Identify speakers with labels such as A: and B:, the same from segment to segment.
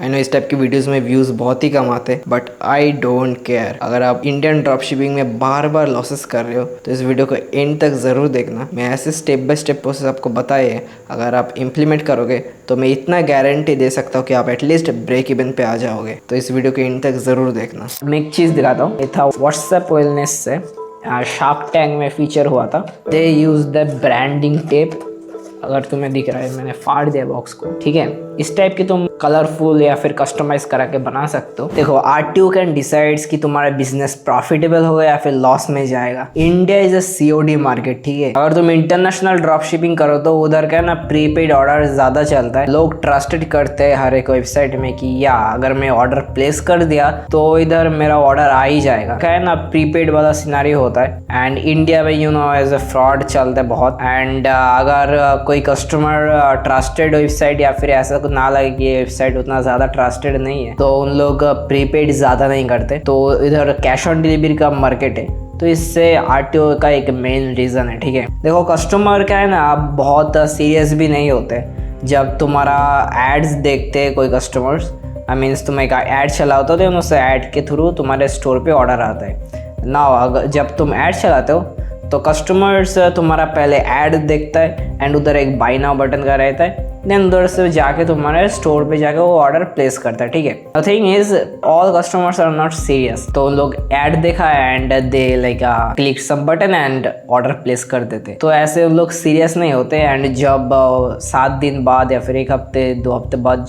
A: I know इस type की videos में व्यूज़ बहुत ही कम आते हैं, बट आई डोंट केयर। अगर आप इंडियन ड्रॉप शिपिंग में बार बार लॉसेस कर रहे हो तो इस वीडियो को एंड तक ज़रूर देखना। मैं ऐसे स्टेप बाय स्टेप प्रोसेस आपको बताए हैं, अगर आप इम्प्लीमेंट करोगे तो मैं इतना गारंटी दे सकता हूँ कि आप एटलीस्ट ब्रेक इवन पे आ जाओगे। तो इस वीडियो को एंड तक ज़रूर देखना।
B: मैं एक चीज़ दिखाता हूँ। ये था व्हाट्सएप वेलनेस से, शार्क टैंक में फीचर हुआ था। दे यूज द ब्रांडिंग टेप। अगर तुम्हें दिख रहा है, मैंने फाड़ दिया बॉक्स को, ठीक है। इस टाइप की तुम कलरफुल या फिर कस्टमाइज करा के बना सकते हो। देखो, आरटीओ कैन डिसाइड्स कि तुम्हारा बिजनेस प्रॉफिटेबल होगा या फिर लॉस में जाएगा। India is a COD market, ठीक है। अगर तुम इंटरनेशनल ड्रॉप शिपिंग करो तो उधर क्या ना, प्रीपेड ऑर्डर ज्यादा चलता है। लोग ट्रस्टेड करते हैं हर एक वेबसाइट में कि या अगर मैं ऑर्डर प्लेस कर दिया तो इधर मेरा ऑर्डर आ ही जाएगा। क्या है ना, प्रीपेड वाला सिनारी होता है। एंड इंडिया में एज अ फ्रॉड चलता है बहुत। एंड अगर कोई कस्टमर ट्रस्टेड वेबसाइट या फिर ऐसा ना लगे कि वेबसाइट उतना ज्यादा ट्रस्टेड नहीं है तो उन लोग प्रीपेड ज्यादा नहीं करते। तो इधर कैश ऑन डिलीवरी का मार्केट है, तो इससे आरटीओ का एक मेन रीजन है, ठीक है। देखो, कस्टमर क्या है ना, आप बहुत सीरियस भी नहीं होते जब तुम्हारा एड्स देखते हैं कोई कस्टमर्स। आई मीन्स तुम एक ऐड चलाते हो तो उस ऐड के थ्रू तुम्हारे स्टोर पे ऑर्डर आता है ना। अगर जब तुम ऐड चलाते हो तो कस्टमर्स तुम्हारा पहले ऐड देखता है एंड उधर एक बाय नाउ बटन का रहता है। देन उधर से जाके तुम्हारे स्टोर पे जाके वो ऑर्डर प्लेस करता है, ठीक है। The thing is all customers are not serious. तो उन लोग ऐड देखा and they like click some button and order place कर देते। तो ऐसे उन लोग सीरियस नहीं होते। एंड जब 7 दिन बाद या फिर 1 हफ्ते 2 हफ्ते बाद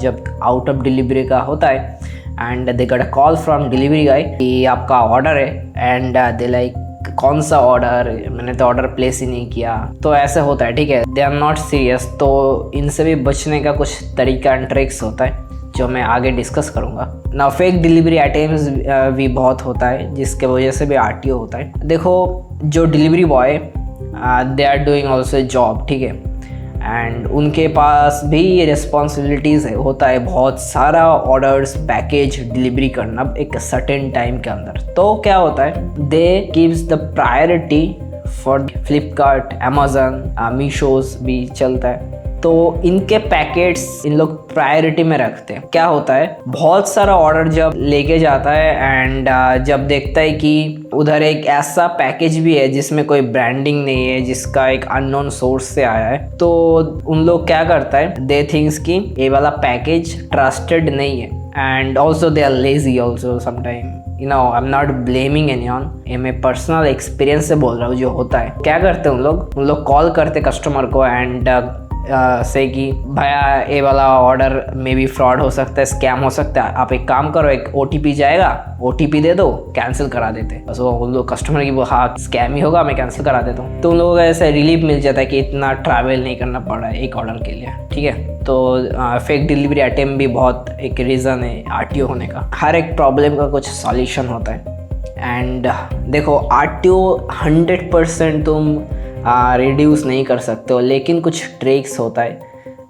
B: जब आउट ऑफ डिलीवरी का होता है and they got a call from delivery गाय कि आपका ऑर्डर है एंड दे लाइक कौन सा ऑर्डर, मैंने तो ऑर्डर प्लेस ही नहीं किया। तो ऐसे होता है, ठीक है। They are not serious. तो इनसे भी बचने का कुछ तरीका एंड ट्रिक्स होता है जो मैं आगे डिस्कस करूंगा ना। फेक डिलीवरी अटेम्प्ट्स भी बहुत होता है जिसके वजह से भी आरटीओ होता है। देखो, जो delivery boy they are doing also job, ठीक है। एंड उनके पास भी रिस्पॉन्सिबिलिटीज़ होता है, बहुत सारा ऑर्डर्स पैकेज डिलीवरी करना एक सर्टेन टाइम के अंदर। तो क्या होता है, they gives the priority for Flipkart, Amazon, मीशोज भी चलता है। तो इनके पैकेट्स इन लोग प्रायोरिटी में रखते हैं। क्या होता है, बहुत सारा ऑर्डर जब लेके जाता है एंड जब देखता है कि उधर एक ऐसा पैकेज भी है जिसमें कोई ब्रांडिंग नहीं है, जिसका एक अननोन सोर्स से आया है, तो उन लोग क्या करता है, दे थिंक्स कि ये वाला पैकेज ट्रस्टेड नहीं है। And also they are lazy also sometime. You know, I am not blaming anyone, ये मैं पर्सनल एक्सपीरियंस से बोल रहा हूँ जो होता है। क्या करते हैं उन लोग कॉल करते कस्टमर को एंड से कि भैया ये वाला ऑर्डर में भी फ्रॉड हो सकता है, स्कैम हो सकता है, आप एक काम करो, एक ओटीपी जाएगा, ओटीपी दे दो, कैंसिल करा देते। बस वो उन लोग कस्टमर की वो हाँ स्कैम ही होगा, मैं कैंसिल करा देता हूँ। तो उन लोगों को ऐसे रिलीफ मिल जाता है कि इतना ट्रैवल नहीं करना पड़ रहा है एक ऑर्डर के लिए, ठीक है। तो फेक डिलीवरी अटेम्प्ट भी बहुत एक रीज़न है आरटीओ होने का। हर एक प्रॉब्लम का कुछ सॉल्यूशन होता है। एंड देखो, आरटीओ 100% तुम रिड्यूस नहीं कर सकते हो, लेकिन कुछ ट्रिक्स होता है।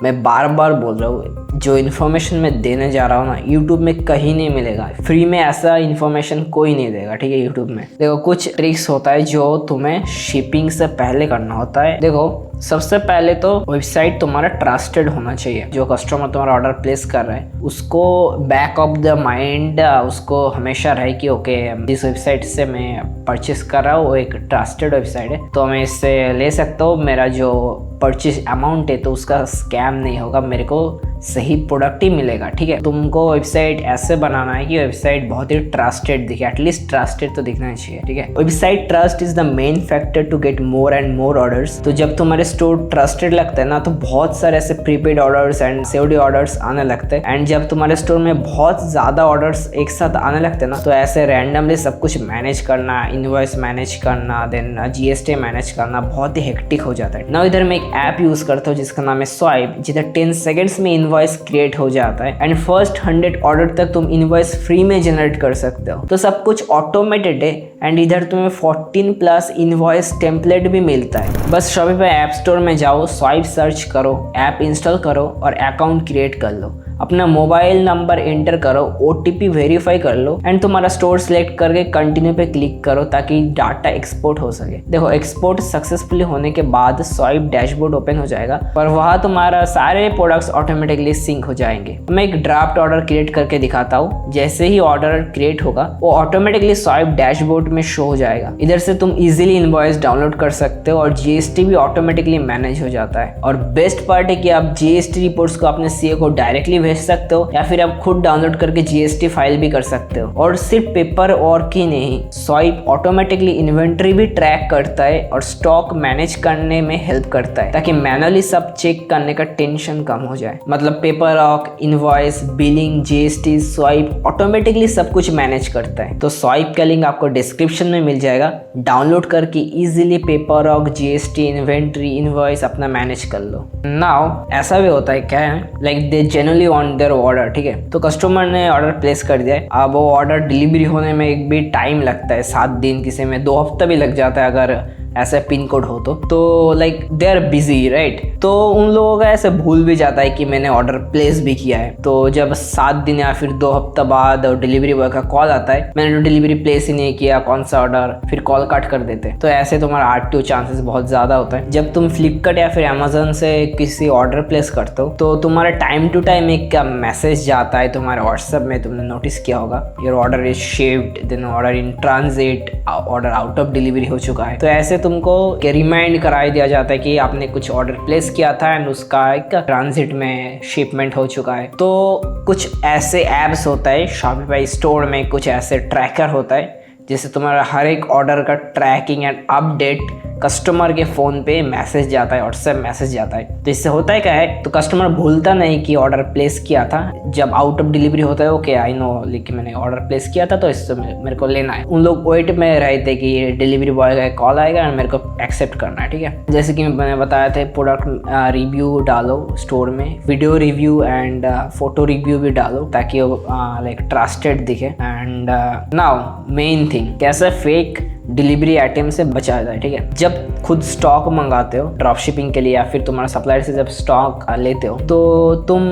B: मैं बार बार बोल रहा हूँ, जो इन्फॉर्मेशन मैं देने जा रहा हूँ ना, यूट्यूब में कहीं नहीं मिलेगा। फ्री में ऐसा इन्फॉर्मेशन कोई नहीं देगा, ठीक है। यूट्यूब में देखो, कुछ ट्रिक्स होता है जो तुम्हें शिपिंग से पहले करना होता है। देखो, सबसे पहले तो वेबसाइट तुम्हारा ट्रस्टेड होना चाहिए। जो कस्टमर तुम्हारा ऑर्डर प्लेस कर रहा है उसको बैक ऑफ द माइंड उसको हमेशा रहे कि ओके, इस वेबसाइट से मैं परचेस कर रहा हूँ, वो एक ट्रस्टेड वेबसाइट है, तो मैं इससे ले सकता हूँ। मेरा जो परचेज अमाउंट है तो उसका स्कैम नहीं होगा, मेरे को सही प्रोडक्ट ही मिलेगा, ठीक है। तुमको वेबसाइट ऐसे बनाना है कि वेबसाइट बहुत ही ट्रस्टेड दिखे, एटलीस्ट ट्रस्टेड तो दिखना चाहिए, ठीक है। Website trust is the main factor to get more and more orders. तो जब तुम्हारे स्टोर ट्रस्टेड लगता है ना, तो बहुत सारे ऐसे prepaid orders and COD orders आने लगते हैं। एंड जब तुम्हारे स्टोर में बहुत ज्यादा ऑर्डर्स एक साथ आने लगते हैं ना, तो ऐसे रैंडमली सब कुछ मैनेज करना, इनवॉइस मैनेज करना, देन जीएसटी मैनेज करना बहुत ही हेक्टिक हो जाता है ना। इधर मैं एक ऐप यूज करता हूँ जिसका नाम है स्वाइप, जिधर 10 सेकेंड्स में इनवॉइस क्रिएट हो जाता है एंड फर्स्ट 100 ऑर्डर तक तुम इनवॉइस फ्री में जनरेट कर सकते हो। तो सब कुछ ऑटोमेटेड है एंड इधर तुम्हें 14+ इनवॉइस टेम्पलेट भी मिलता है। बस शॉपिफाई ऐप स्टोर में जाओ, स्वाइप सर्च करो, ऐप इंस्टॉल करो और अकाउंट क्रिएट कर लो। अपना मोबाइल नंबर एंटर करो, OTP वेरीफाई कर लो एंड तुम्हारा स्टोर सेलेक्ट करके कंटिन्यू पे क्लिक करो ताकि डाटा एक्सपोर्ट हो सके। देखो एक्सपोर्ट सक्सेसफुली होने के बाद स्वाइप डैशबोर्ड ओपन हो जाएगा और वहाँ तुम्हारा सारे प्रोडक्ट्स ऑटोमेटिकली सिंक हो जाएंगे। मैं एक ड्राफ्ट ऑर्डर क्रिएट करके दिखाता हूँ। जैसे ही ऑर्डर क्रिएट होगा वो ऑटोमेटिकली स्वाइप डैशबोर्ड में शो हो जाएगा। इधर से तुम इजीली इनवॉइस डाउनलोड कर सकते हो और GST भी ऑटोमेटिकली मैनेज हो जाता है। और बेस्ट पार्ट है कि आप GST रिपोर्ट्स को अपने CA को डायरेक्टली भेज सकते हो या फिर आप खुद डाउनलोड करके GST फाइल भी कर सकते हो। और सिर्फ पेपर और की नहीं, स्वाइप ऑटोमेटिकली इन्वेंट्री भी ट्रैक करता है और स्टॉक मैनेज करने में हेल्प करता है ताकि मैनुअली सब चेक करने का टेंशन कम हो जाए। मतलब paper work, invoice, billing, GST, swipe automatically सब कुछ मैनेज करता है। तो स्वाइप का लिंक आपको डिस्क्रिप्शन में मिल जाएगा। डाउनलोड करके easily paper work, GST, inventory, invoice अपना मैनेज कर लो। नाउ ऐसा भी होता है क्या है, like they genuinely want their order, ठीक है। तो कस्टमर ने ऑर्डर प्लेस कर दिया है, अब वो ऑर्डर डिलीवरी होने में एक भी टाइम लगता है, 7 दिन, किसी में 2 हफ्ता भी लग जाता है अगर ऐसा पिन कोड हो तो like they are busy, right. तो उन लोगों का ऐसे भूल भी जाता है कि मैंने ऑर्डर प्लेस भी किया है। तो जब 7 दिन या फिर 2 हफ्ता बाद डिलीवरी बॉय का कॉल आता है, मैंने तो डिलीवरी प्लेस ही नहीं किया, कौन सा ऑर्डर, फिर कॉल कट कर देते हैं। तो ऐसे तुम्हारा RTO चांसेस बहुत ज़्यादा होता है। जब तुम फ्लिपकार्ट या फिर अमेजोन से किसी ऑर्डर प्लेस करते हो तो तुम्हारा टाइम टू टाइम एक मैसेज जाता है तुम्हारे व्हाट्सएप में, तुमने नोटिस किया होगा, your order is shipped, then order in transit, order out of delivery हो चुका है। तो ऐसे तुमको रिमाइंड करा दिया जाता है कि आपने कुछ ऑर्डर प्लेस किया था एंड उसका एक ट्रांजिट में शिपमेंट हो चुका है। तो कुछ ऐसे ऐप्स होता है शॉपिफाई स्टोर में, कुछ ऐसे ट्रैकर होता है जिससे तुम्हारा हर एक ऑर्डर का ट्रैकिंग एंड अपडेट कस्टमर के फ़ोन पे मैसेज जाता है, व्हाट्सएप मैसेज जाता है। तो इससे होता है क्या है, तो कस्टमर भूलता नहीं कि ऑर्डर प्लेस किया था। जब आउट ऑफ डिलीवरी होता है ओके आई नो, लेकिन मैंने ऑर्डर प्लेस किया था तो इससे मेरे को लेना है। उन लोग वेट में रहते कि डिलीवरी बॉय का कॉल आएगा और मेरे को एक्सेप्ट करना है, ठीक है। जैसे कि मैंने बताया था, प्रोडक्ट रिव्यू डालो स्टोर में, video review and photo review भी डालो ताकि वो लाइक ट्रस्टेड दिखे। एंड नाउ मेन थिंग, कैसे फेक डिलीवरी आइटम से बचा जाए, ठीक है। जब खुद स्टॉक मंगाते हो ड्रॉप शिपिंग के लिए या फिर तुम्हारा सप्लायर से जब स्टॉक लेते हो तो तुम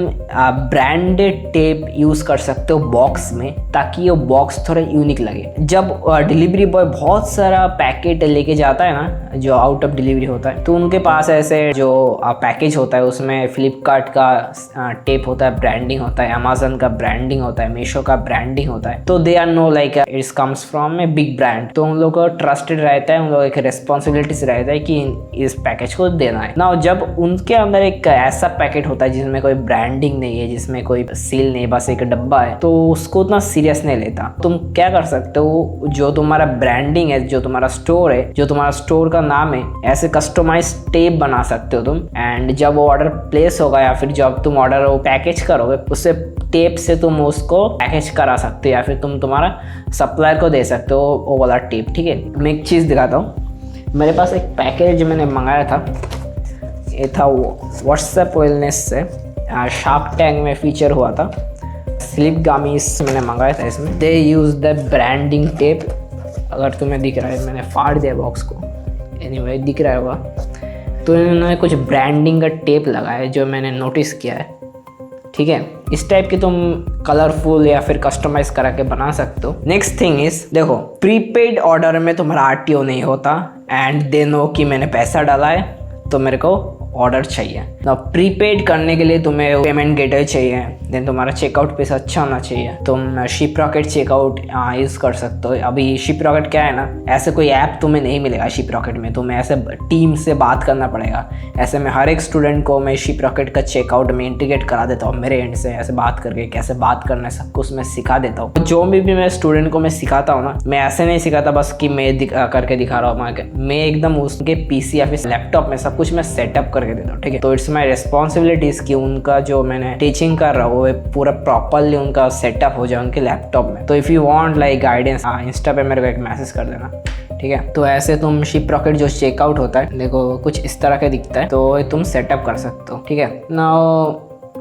B: ब्रांडेड टेप यूज़ कर सकते हो बॉक्स में ताकि वो बॉक्स थोड़ा यूनिक लगे। जब डिलीवरी बॉय बहुत सारा पैकेट लेके जाता है ना, जो आउट ऑफ डिलीवरी होता है, तो उनके पास ऐसे जो पैकेज होता है उसमें फ्लिपकार्ट का टेप होता है, ब्रांडिंग होता है, अमेजन का ब्रांडिंग होता है, मीशो का ब्रांडिंग होता है। तो they are know like it's comes from a big brand, तो उन लोग ट्रस्टेड रहता है, उन लोग एक रेस्पॉन्सिबिलिटीज रहता है कि इस पैकेज को देना है ना। जब उनके अंदर एक ऐसा पैकेट होता है जिसमें कोई ब्रांडिंग नहीं है, जिसमें कोई सील नहीं, बस एक डब्बा है, तो उसको उतना सीरियस नहीं लेता। तुम क्या कर सकते हो, जो तुम्हारा ब्रांडिंग है, जो तुम्हारा स्टोर है, जो तुम्हारा स्टोर का नाम है, ऐसे कस्टमाइज टेप बना सकते हो तुम। एंड जब वो ऑर्डर प्लेस होगा या फिर जब तुम ऑर्डर वो पैकेज करोगे, उससे टेप से तुम उसको पैकेज करा सकते हो या फिर तुम तुम्हारा सप्लायर को दे सकते हो वो वाला टेप, ठीक है। मैं एक चीज़ दिखाता हूँ। मेरे पास एक पैकेज मैंने मंगाया था, ये था व्हाट्सएप वेलनेस से, शार्क टैंक में फीचर हुआ था। स्लिप गामीस मैंने मंगाया था। इसमें दे यूज़ द ब्रांडिंग टेप, अगर तुम्हें दिख रहा है, मैंने फाड़ दिया बॉक्स को, एनीवे दिख रहा होगा। तो इन्होंने कुछ ब्रांडिंग का टेप लगाया जो मैंने नोटिस किया है, ठीक है। इस टाइप की तुम कलरफुल या फिर कस्टमाइज करा के बना सकते हो। नेक्स्ट थिंग इज, देखो प्रीपेड ऑर्डर में तुम्हारा RTO नहीं होता एंड दे नो कि मैंने पैसा डाला है तो मेरे को ऑर्डर चाहिए ना। प्रीपेड करने के लिए तुम्हें पेमेंट गेटवे चाहिए, देन तुम्हारा चेकआउट पैसा अच्छा होना चाहिए। तुम शिप रॉकेट चेकआउट यूज़ कर सकते हो। अभी शिप रॉकेट क्या है ना, ऐसे कोई ऐप तुम्हें नहीं मिलेगा शिप रॉकेट में, तुम्हें ऐसे टीम से बात करना पड़ेगा। ऐसे में हर एक स्टूडेंट को मैं शिप रॉकेट का चेकआउट में इंटीग्रेट करा देता हूँ मेरे एंड से, ऐसे बात करके कैसे बात करना है सब कुछ मैं सिखा देता हूँ। जो भी मैं स्टूडेंट को मैं सिखाता हूँ ना, मैं ऐसे नहीं सिखाता बस कि मैं करके दिखा रहा हूँ, मैं एकदम उसके PC या फिर लैपटॉप में सब कुछ मैं सेटअप करके देता हूँ, ठीक है। तो इट्स माई रिस्पॉन्सिबिलिटीज कि उनका जो मैंने टीचिंग कर रहा हूँ वो पूरा प्रॉपरली उनका सेटअप हो जाए उनके लैपटॉप में। तो if you want like guidance, Insta पे मेरे को एक मैसेज कर देना, ठीक है। तो ऐसे तुम शिप रॉकेट जो चेकआउट होता है, देखो कुछ इस तरह का दिखता है, तो तुम सेटअप कर सकते हो, ठीक है। नाउ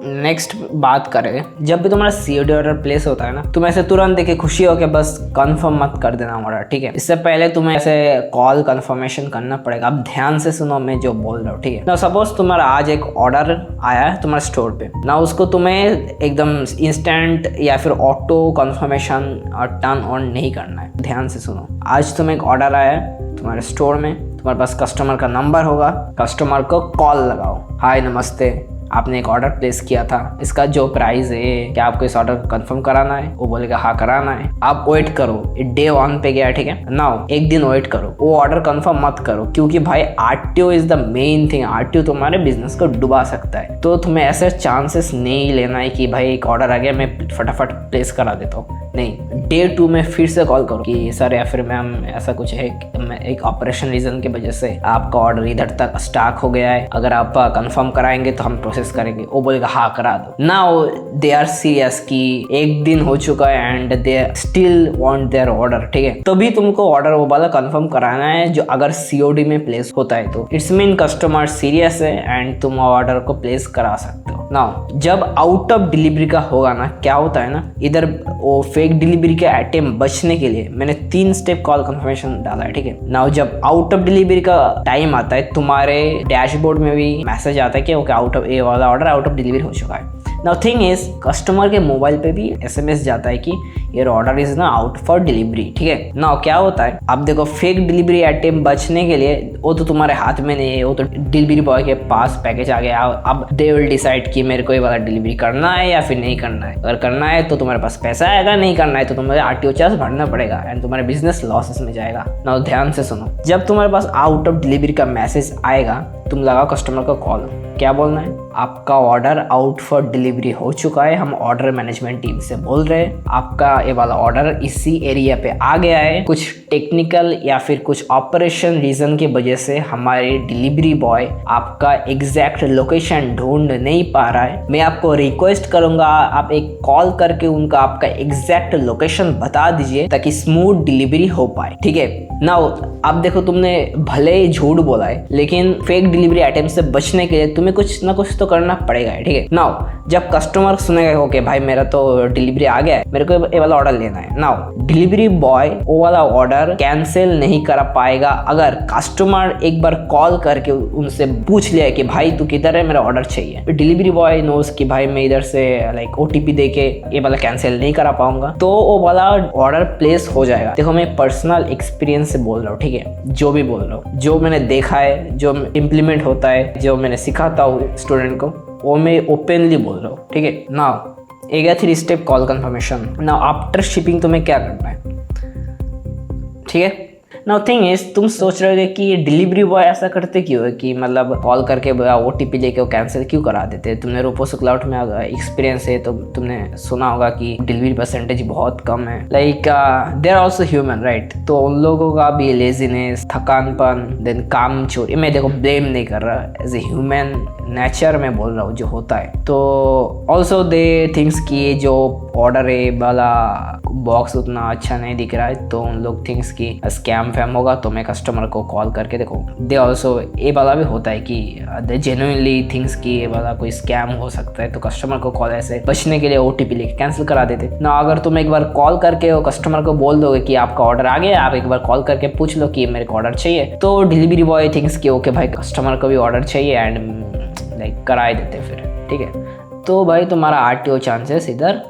B: नेक्स्ट बात करें, जब भी तुम्हारा COD ऑर्डर प्लेस होता है ना, तुम ऐसे तुरंत देखे खुशी हो के बस कंफर्म मत कर देना ऑर्डर, ठीक है। इससे पहले तुम्हें ऐसे कॉल कंफर्मेशन करना पड़ेगा। अब ध्यान से सुनो मैं जो बोल रहा हूँ, ठीक है ना। सपोज तुम्हारा आज एक ऑर्डर आया है तुम्हारे स्टोर पे ना, उसको तुम्हें एकदम इंस्टेंट या फिर ऑटो कंफर्मेशन टर्न ऑन नहीं करना है। ध्यान से सुनो, आज तुम्हें एक ऑर्डर आया है तुम्हारे स्टोर में, तुम्हारे पास कस्टमर का नंबर होगा, कस्टमर को कॉल लगाओ, हाय नमस्ते, आपने एक ऑर्डर प्लेस किया था, इसका जो प्राइस है, क्या आपको इस ऑर्डर को कंफर्म कराना है? वो बोलेगा हाँ कराना है। आप वेट करो, डे 1 पे गया, ठीक है। नाउ एक दिन वेट करो, वो ऑर्डर कंफर्म मत करो, क्योंकि भाई RTO is the main thing. RTO तुम्हारे बिजनेस को डुबा सकता है। तो तुम्हें ऐसे चांसेस नहीं लेना है कि भाई एक ऑर्डर आ गया मैं फटाफट प्लेस करा देता हूँ। नहीं, डे 2 में फिर से कॉल करो कि सर या फिर मैम ऐसा कुछ है, एक ऑपरेशन रीजन की वजह से आपका ऑर्डर इधर तक स्टॉक हो गया है, अगर आप कंफर्म कराएंगे तो हम प्रोसेस करेंगे। वो बोलेगा हाँ करा दो। नाउ दे आर सीरियस कि एक दिन हो चुका है and they still want their order, ठीक है। तभी तुमको ऑर्डर वो वाला कंफर्म कराना है जो अगर COD में प्लेस होता है तो इट्स मीन कस्टमर सीरियस है एंड तुम ऑर्डर को प्लेस करा सकते हो। नाउ जब आउट ऑफ डिलीवरी का होगा ना, क्या होता है ना, इधर वो फेक डिलीवरी के आइटम बचने के लिए मैंने 3 स्टेप कॉल कंफर्मेशन डाला है, ठीक है। नाउ जब आउट ऑफ डिलीवरी का टाइम आता है, तुम्हारे डैशबोर्ड में भी मैसेज आता है कि ओके आउट ऑफ ये वाला ऑर्डर आउट ऑफ डिलीवरी हो चुका है। नाउ थिंग इज कस्टमर के मोबाइल पे भी SMS जाता है कि ये ऑर्डर इज ना आउट फॉर डिलीवरी, ठीक है। नाउ क्या होता है, अब देखो फेक डिलीवरी आइटम बचने के लिए वो तो तुम्हारे हाथ में नहीं है, वो तो डिलीवरी बॉय के पास पैकेज आ गया। अब दे विल डिसाइड कि मेरे को ये वाला डिलीवरी करना है या फिर नहीं करना है। अगर करना है तो तुम्हारे पास पैसा आएगा, नहीं करना है तो तुम्हें RTO चार्ज भरना पड़ेगा एंड तुम्हारा बिजनेस लॉसेस में जाएगा। नाउ ध्यान से सुनो, जब तुम्हारे पास आउट ऑफ डिलीवरी का मैसेज आएगा, तुम लगाओ कस्टमर को कॉल। क्या बोलना है, आपका ऑर्डर आउट फॉर डिलीवरी हो चुका है, हम ऑर्डर मैनेजमेंट टीम से बोल रहे हैं, आपका ये वाला ऑर्डर इसी एरिया पे आ गया है, कुछ टेक्निकल या फिर कुछ ऑपरेशन रीजन की वजह से हमारे डिलीवरी बॉय आपका एग्जैक्ट लोकेशन ढूंढ नहीं पा रहा है। मैं आपको रिक्वेस्ट करूंगा आप एक कॉल करके उनका आपका एग्जैक्ट लोकेशन बता दीजिए ताकि स्मूथ डिलीवरी हो पाए, ठीक है। नाउ अब देखो, तुमने भले ही झूठ बोला है लेकिन फेक डिलीवरी आइटम से बचने के लिए तुम्हें कुछ ना कुछ तो करना पड़ेगा, ठीक है। नाउ जब कस्टमर सुनेगा ओके भाई मेरा तो डिलीवरी आ गया है, मेरे को ये वाला ऑर्डर लेना है, नाउ डिलीवरी बॉय वो वाला ऑर्डर कैंसिल नहीं कर पाएगा अगर कस्टमर एक बार कॉल करके उनसे पूछ लिया कि भाई तू किधर है, मेरा ऑर्डर चाहिए। डिलीवरी बॉय नोज कि भाई मैं इधर से लाइक OTP दे के ये वाला कैंसिल नहीं करा पाऊंगा, तो वो वाला ऑर्डर प्लेस हो जाएगा। देखो मैं पर्सनल एक्सपीरियंस से बोल रहा हूँ, ठीक है, जो भी बोल रहा हूँ, जो मैंने देखा है, जो इम्प्लीमेंट होता है, जो मैंने सिखाता हूँ स्टूडेंट को, वो मैं ओपनली बोल रहा हूँ, ठीक है। नाउ एक 3 step call confirmation. Now after shipping तुम्हें क्या करना है, ठीक है। नाउ थिंग इज तुम सोच रहे हो कि डिलीवरी बॉय ऐसा करते क्यों है कि मतलब कॉल करके OTP लेके वो कैंसिल क्यों करा देते। तुमने रोपोसो क्लाउड में अगर एक्सपीरियंस है तो तुमने सुना होगा कि डिलीवरी परसेंटेज बहुत कम है, like they are also human, right. तो उन लोगों का भी लेजीनेस, थकानपन, देन काम चोरी, मैं देखो ब्लेम नहीं कर रहा, एज ए ह्यूमन नेचर में बोल रहा हूँ जो होता है। तो ऑल्सो दे थिंग्स की जो ऑर्डर है वाला बॉक्स उतना अच्छा नहीं दिख रहा है, तो उन लोग थिंग्स की स्कैम फैम होगा, तो मैं कस्टमर को कॉल करके देखो दे ऑल्सो ये वाला भी होता है कि दे जेन्युइनली थिंग्स की ये वाला कोई स्कैम हो सकता है, तो कस्टमर को कॉल ऐसे बचने के लिए OTP लेके कैंसिल करा देते ना। अगर तुम एक बार कॉल करके वो कस्टमर को बोल दोगे कि आपका ऑर्डर आ गया, आप एक बार कॉल करके पूछ लो कि मेरे को ऑर्डर चाहिए, तो डिलीवरी बॉय थिंग्स की ओके भाई कस्टमर को भी ऑर्डर चाहिए एंड लाइक कराए देते फिर, ठीक है। तो भाई तुम्हारा RTO चांसेस इधर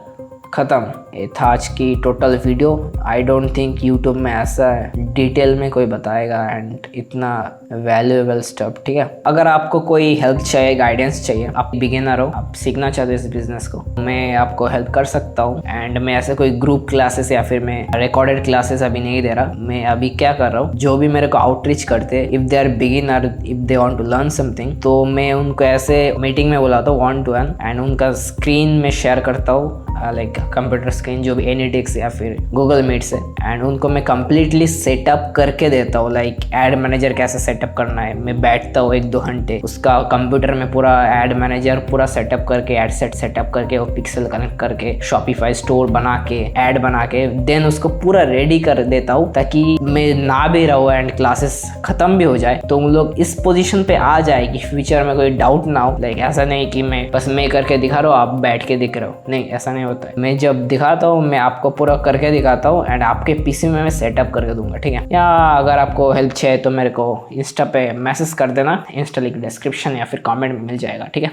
B: ख़त्म। ये था आज की total video. I don't think YouTube में ऐसा डिटेल में कोई बताएगा एंड इतना वैल्यूएबल स्टफ, ठीक है। अगर आपको कोई हेल्प चाहिए, गाइडेंस चाहिए, आप बिगिनर हो, आप सीखना चाहते हो इस बिजनेस को, मैं आपको हेल्प कर सकता हूँ। एंड मैं ऐसे कोई ग्रुप क्लासेस या फिर मैं रिकॉर्डेड क्लासेस अभी नहीं दे रहा। मैं अभी क्या कर रहा हूँ, जो भी मेरे को आउटरीच करते, if they are beginner, if they want to learn something, तो मैं उनको ऐसे मीटिंग में बुलाता हूँ 1-to-1 एंड उनका स्क्रीन में शेयर करता हूँ लाइक कंप्यूटर स्क्रीन जो भी एनीटेक्स या फिर गूगल मीट से, एंड उनको मैं कम्प्लीटली सेटअप करके देता हूँ। लाइक एड मैनेजर कैसे सेटअप करना है, मैं बैठता हूँ 1-2 घंटे उसका कंप्यूटर में पूरा एड मैनेजर पूरा सेटअप करके, एड सेट सेटअप करके, वो पिक्सल कनेक्ट करके, शॉपिफाई स्टोर बना के, एड बना के, देन उसको पूरा रेडी कर देता हूँ ताकि मैं ना भी रहूँ एंड क्लासेस खत्म भी हो जाए तो उन लोग इस पोजीशन पे आ जाए कि फ्यूचर में कोई डाउट ना हो। लाइक ऐसा नहीं कि मैं बस मैं करके दिखा रहा हूँ, आप बैठ के दिख रहे हो, नहीं ऐसा नहीं होता है। मैं जब दिखाता हूँ मैं आपको पूरा करके दिखाता हूँ एंड आपके पीसी में मैं सेटअप करके दूंगा, ठीक है। या अगर आपको हेल्प चाहिए तो मेरे को इंस्टा पे मैसेज कर देना, इंस्टा लिंक डिस्क्रिप्शन या फिर कमेंट में मिल जाएगा, ठीक है।